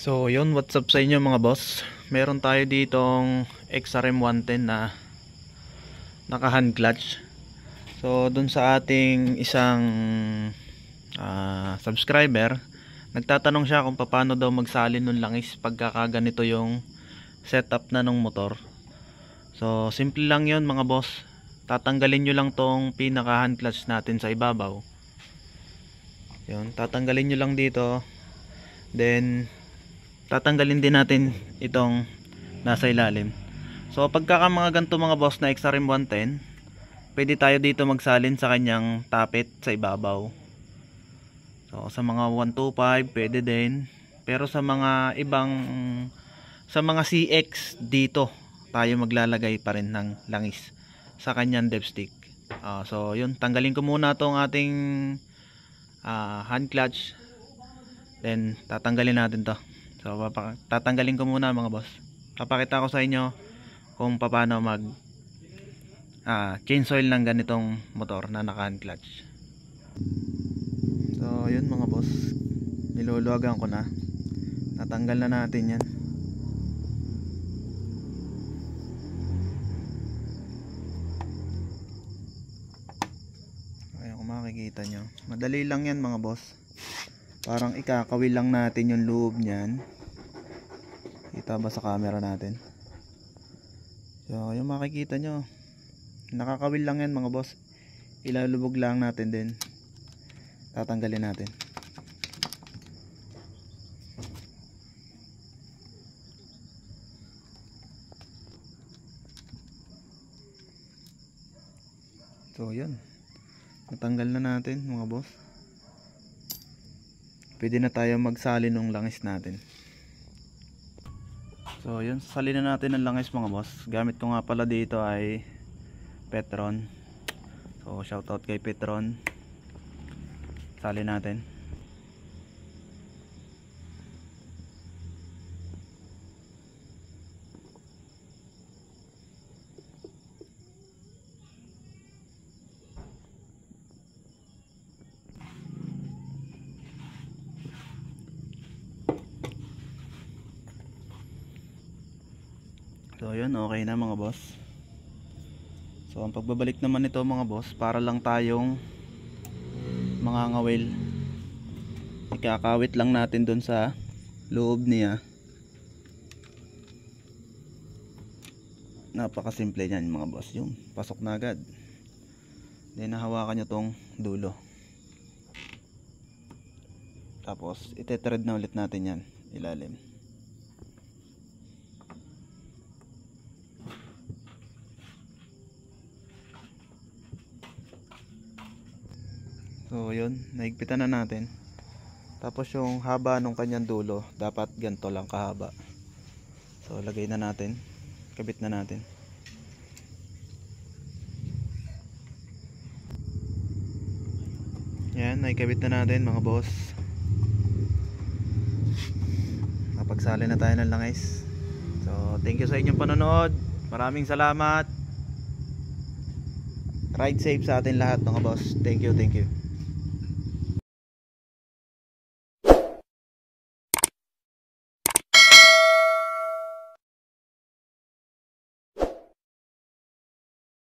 So yun, what's up sa inyo mga boss. Meron tayo ditong XRM 110 na naka hand clutch. So dun sa ating isang subscriber, nagtatanong siya kung paano daw magsalin ng langis pagkakaganito yung setup na ng motor. So simple lang yun mga boss. Tatanggalin nyo lang tong pinaka hand clutch natin sa ibabaw. Yun, tatanggalin nyo lang dito. Then tatanggalin din natin itong nasa ilalim. So pagka mga ganito mga boss na XRM 110, pwede tayo dito magsalin sa kanyang tapet sa ibabaw. So sa mga 125 pwede din, pero sa mga ibang, sa mga CX, dito tayo maglalagay pa rin ng langis sa kanyang dipstick. So yun, tanggalin ko muna tong ating hand clutch, then tatanggalin natin to. So tatanggalin ko muna mga boss. Papakita ko sa inyo kung paano mag change oil ng ganitong motor na naka hand clutch. So yun mga boss, niluluwagan ko na. Natanggal na natin yan. Ayan, kung makikita nyo, madali lang yan mga boss. Parang ikakawil lang natin yung loob nyan. Kita ba sa camera natin? So yung makikita nyo, nakakawil lang yan mga boss. Ilalubog lang natin din. Tatanggalin natin. So yun, natanggal na natin mga boss. Pwede na tayo magsali ng langis natin. So yun, sali na natin ng langis mga boss. Gamit ko nga pala dito ay Petron. So shoutout kay Petron. Sali natin. So yun, okay na mga boss. So ang pagbabalik naman nito mga boss, para lang tayong mga ngawil. Ikakawit lang natin dun sa loob niya. Napakasimple niyan mga boss. Yung pasok na agad. Then nahawakan nyo tong dulo. Tapos ite-thread na ulit natin yan ilalim. So yun, naigpitan na natin. Tapos yung haba nung kanyang dulo, dapat ganito lang kahaba. So lagay na natin, kabit na natin. Yan, naikabit na natin mga boss. Napagsali na tayo ng langis. So thank you sa inyong panonood. Maraming salamat. Ride safe sa atin lahat mga boss. Thank you, thank you.